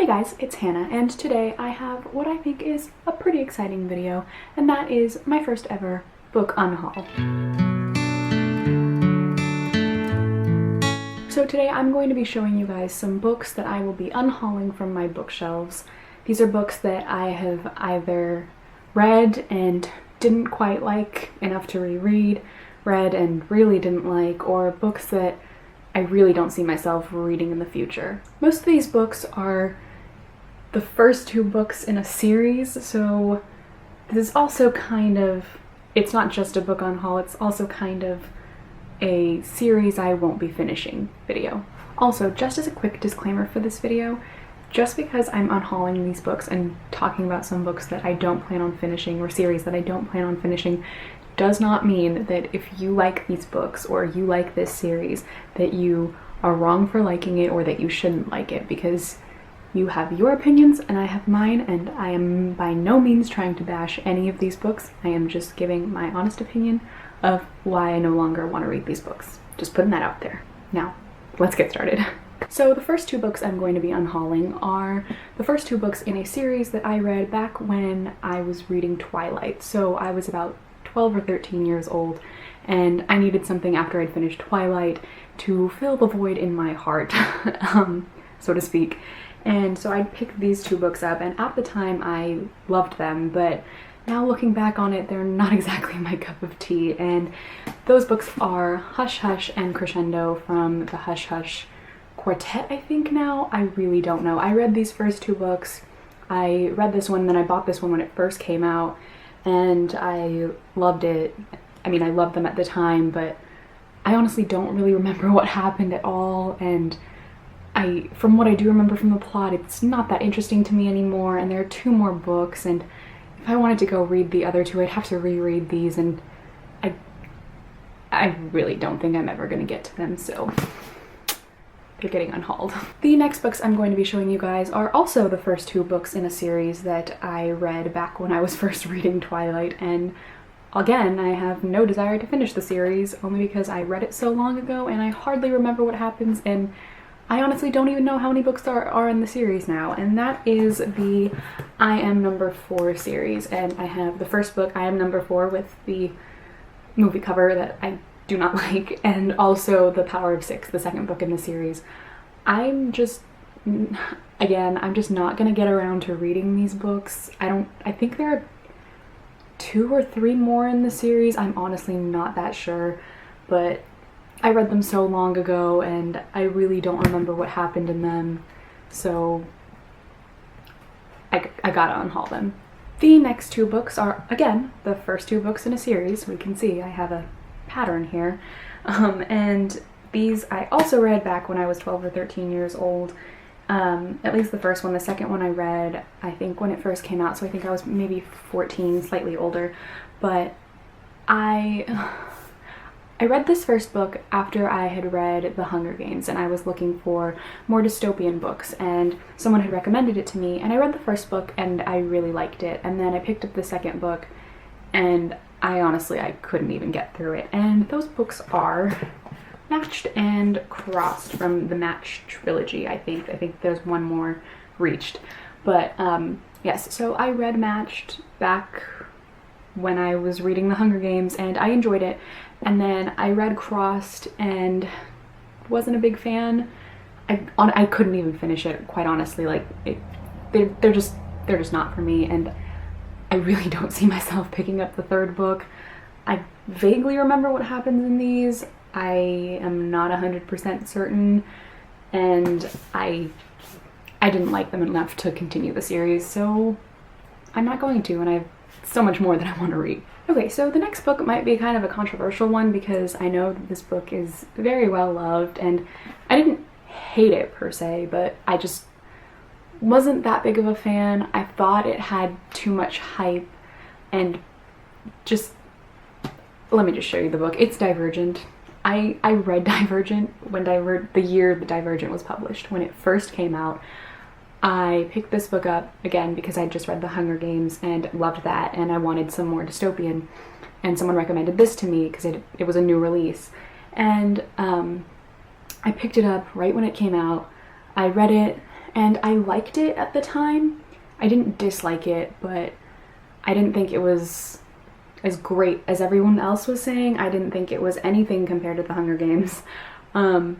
Hey guys, it's Hannah, and today I have what I think is a pretty exciting video, and that is my first ever book unhaul. So today I'm going to be showing you guys some books that I will be unhauling from my bookshelves. These are books that I have either read and didn't quite like enough to reread, read and really didn't like, or books that I really don't see myself reading in the future. Most of these books are the first two books in a series, so this is also kind of, it's not just a book unhaul, it's also kind of a series I won't be finishing video. Also, just as a quick disclaimer for this video, just because I'm unhauling these books and talking about some books that I don't plan on finishing or series that I don't plan on finishing does not mean that if you like these books or you like this series that you are wrong for liking it or that you shouldn't like it, because you have your opinions and I have mine, and I am by no means trying to bash any of these books. I am just giving my honest opinion of why I no longer want to read these books. Just putting that out there. Now, let's get started. So the first two books I'm going to be unhauling are the first two books in a series that I read back when I was reading Twilight. So I was about 12 or 13 years old, and I needed something after I'd finished Twilight to fill the void in my heart, so to speak. And so I picked these two books up, and at the time I loved them, but now looking back on it, they're not exactly my cup of tea. And those books are Hush Hush and Crescendo from the Hush Hush Quartet, I think now? I really don't know. I read these first two books. I read this one, then I bought this one when it first came out, and I loved it. I mean, I loved them at the time, but I honestly don't really remember what happened at all, and from what I do remember from the plot, it's not that interesting to me anymore, and there are two more books, and if I wanted to go read the other two, I'd have to reread these, and I really don't think I'm ever gonna get to them, so they're getting unhauled. The next books I'm going to be showing you guys are also the first two books in a series that I read back when I was first reading Twilight, and again, I have no desire to finish the series, only because I read it so long ago and I hardly remember what happens, and I honestly don't even know how many books are in the series now, and that is the I Am Number 4 series. And I have the first book, I Am Number 4, with the movie cover that I do not like, and also The Power of Six, the second book in the series. I'm just not gonna get around to reading these books. I think there are 2 or 3 more in the series. I'm honestly not that sure, but I read them so long ago and I really don't remember what happened in them, so I gotta unhaul them. The next two books are, again, the first two books in a series. We can see I have a pattern here, and these I also read back when I was 12 or 13 years old, at least the first one. The second one I read, I think, when it first came out, so I think I was maybe 14, slightly older, but I read this first book after I had read The Hunger Games, and I was looking for more dystopian books, and someone had recommended it to me, and I read the first book and I really liked it, and then I picked up the second book and I couldn't even get through it. And those books are Matched and Crossed from the Matched trilogy, I think. I think there's one more reached, but yes, so I read Matched back when I was reading The Hunger Games and I enjoyed it, and then I read Crossed and wasn't a big fan. I couldn't even finish it, quite honestly. Like, they're just not for me, and I really don't see myself picking up the third book. I vaguely remember what happens in these. I am not 100% certain, and I didn't like them enough to continue the series, so I'm not going to, and I have so much more that I want to read. Okay, so the next book might be kind of a controversial one because I know that this book is very well loved, and I didn't hate it per se, but I just wasn't that big of a fan. I thought it had too much hype, and let me just show you the book. It's Divergent. I read Divergent when the year that Divergent was published. When it first came out, I picked this book up, again, because I just read The Hunger Games and loved that, and I wanted some more dystopian, and someone recommended this to me because it was a new release. And I picked it up right when it came out. I read it, and I liked it at the time. I didn't dislike it, but I didn't think it was as great as everyone else was saying. I didn't think it was anything compared to The Hunger Games. And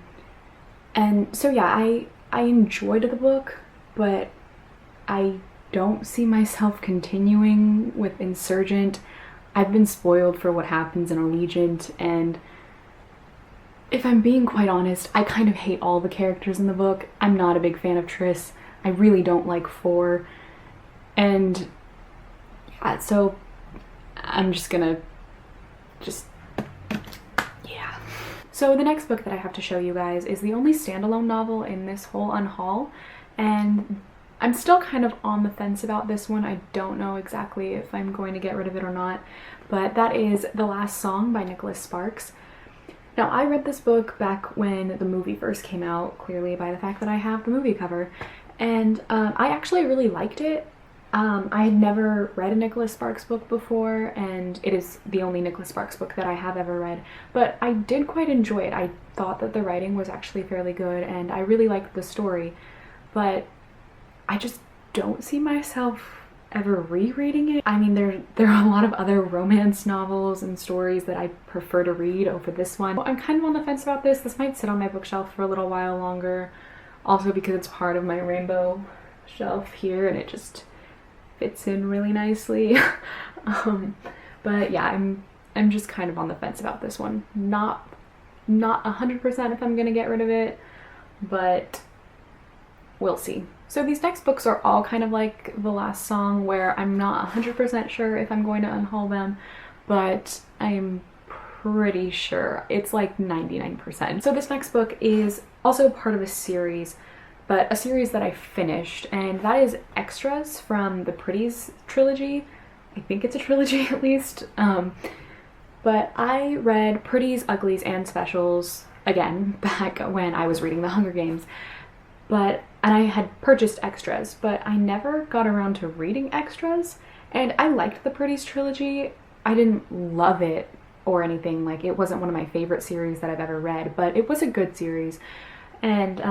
so yeah, I enjoyed the book, but I don't see myself continuing with Insurgent. I've been spoiled for what happens in Allegiant, and if I'm being quite honest, I kind of hate all the characters in the book. I'm not a big fan of Triss. I really don't like Four. And yeah, so I'm just gonna yeah. So the next book that I have to show you guys is the only standalone novel in this whole Unhaul, and I'm still kind of on the fence about this one. I don't know exactly if I'm going to get rid of it or not, but that is The Last Song by Nicholas Sparks. Now, I read this book back when the movie first came out, clearly by the fact that I have the movie cover, and I actually really liked it. I had never read a Nicholas Sparks book before, and it is the only Nicholas Sparks book that I have ever read, but I did quite enjoy it. I thought that the writing was actually fairly good, and I really liked the story, but I just don't see myself ever rereading it. I mean, there are a lot of other romance novels and stories that I prefer to read over this one. I'm kind of on the fence about this. This might sit on my bookshelf for a little while longer, also because it's part of my rainbow shelf here and it just fits in really nicely. But yeah, I'm just kind of on the fence about this one. Not 100% if I'm gonna get rid of it, but we'll see. So these next books are all kind of like The Last Song, where I'm not 100% sure if I'm going to unhaul them, but I'm pretty sure. It's like 99%. So this next book is also part of a series, but a series that I finished, and that is Extras from the Pretties trilogy. I think it's a trilogy at least. But I read Pretties, Uglies, and Specials again back when I was reading The Hunger Games. And I had purchased Extras, but I never got around to reading Extras, and I liked the Pretties trilogy. I didn't love it or anything, like it wasn't one of my favorite series that I've ever read, but it was a good series. And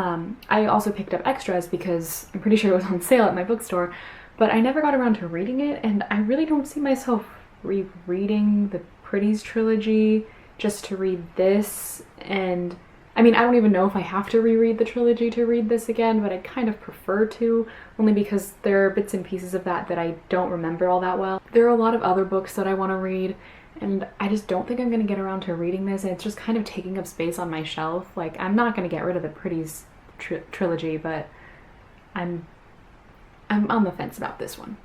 I also picked up Extras because I'm pretty sure it was on sale at my bookstore, but I never got around to reading it, and I really don't see myself rereading the Pretties trilogy just to read this. And I mean, I don't even know if I have to reread the trilogy to read this again, but I kind of prefer to, only because there are bits and pieces of that I don't remember all that well. There are a lot of other books that I want to read, and I just don't think I'm going to get around to reading this, and it's just kind of taking up space on my shelf. Like, I'm not going to get rid of the Pretties trilogy, but I'm on the fence about this one.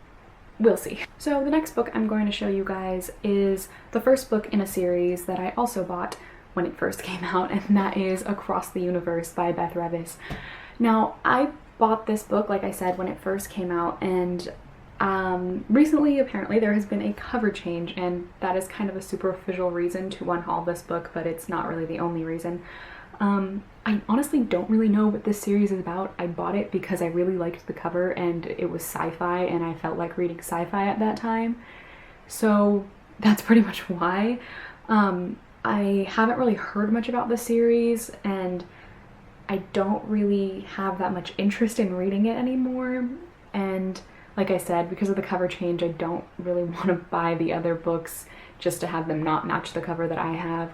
We'll see. So the next book I'm going to show you guys is the first book in a series that I also bought when it first came out, and that is Across the Universe by Beth Revis. Now, I bought this book, like I said, when it first came out, and recently apparently there has been a cover change, and that is kind of a superficial reason to unhaul this book, but it's not really the only reason. I honestly don't really know what this series is about. I bought it because I really liked the cover and it was sci-fi, and I felt like reading sci-fi at that time, so that's pretty much why. I haven't really heard much about the series, and I don't really have that much interest in reading it anymore. And like I said, because of the cover change, I don't really want to buy the other books just to have them not match the cover that I have,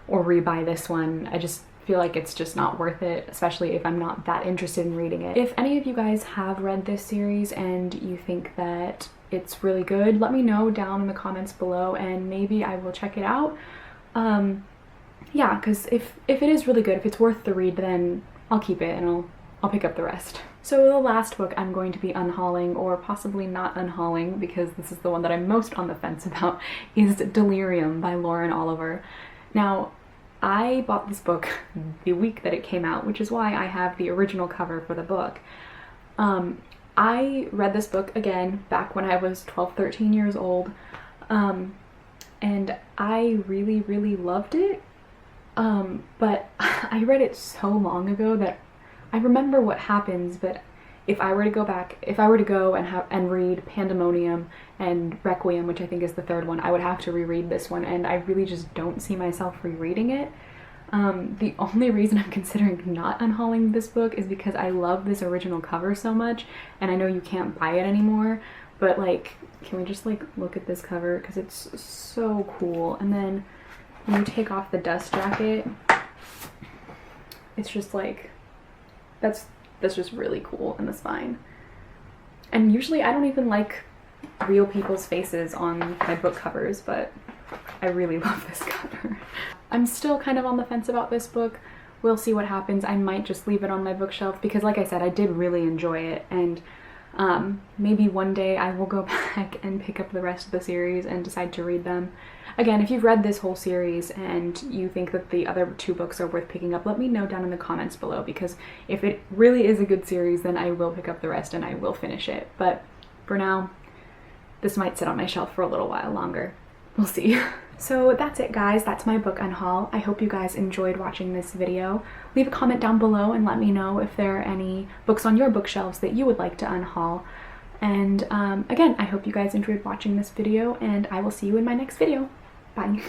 or rebuy this one. I just feel like it's just not worth it, especially if I'm not that interested in reading it. If any of you guys have read this series and you think that it's really good, let me know down in the comments below, and maybe I will check it out. Yeah, because if it is really good, if it's worth the read, then I'll keep it and I'll pick up the rest. So the last book I'm going to be unhauling, or possibly not unhauling, because this is the one that I'm most on the fence about, is Delirium by Lauren Oliver. Now, I bought this book the week that it came out, which is why I have the original cover for the book. I read this book again back when I was 12-13 years old, and I really, really loved it. But I read it so long ago that I remember what happens, but if I were to go and read Pandemonium and Requiem, which I think is the third one, I would have to reread this one, and I really just don't see myself rereading it. The only reason I'm considering not unhauling this book is because I love this original cover so much, and I know you can't buy it anymore, but like, can we just like look at this cover, because it's so cool. And then when you take off the dust jacket, it's just like, that's just really cool in the spine. And usually I don't even like real people's faces on my book covers, but I really love this cover. I'm still kind of on the fence about this book. We'll see what happens. I might just leave it on my bookshelf because, like I said, I did really enjoy it, and maybe one day I will go back and pick up the rest of the series and decide to read them. Again, if you've read this whole series and you think that the other 2 books are worth picking up, let me know down in the comments below, because if it really is a good series, then I will pick up the rest and I will finish it. But for now, this might sit on my shelf for a little while longer. We'll see. So that's it, guys. That's my book unhaul. I hope you guys enjoyed watching this video. Leave a comment down below and let me know if there are any books on your bookshelves that you would like to unhaul. And again, I hope you guys enjoyed watching this video, and I will see you in my next video. Bye.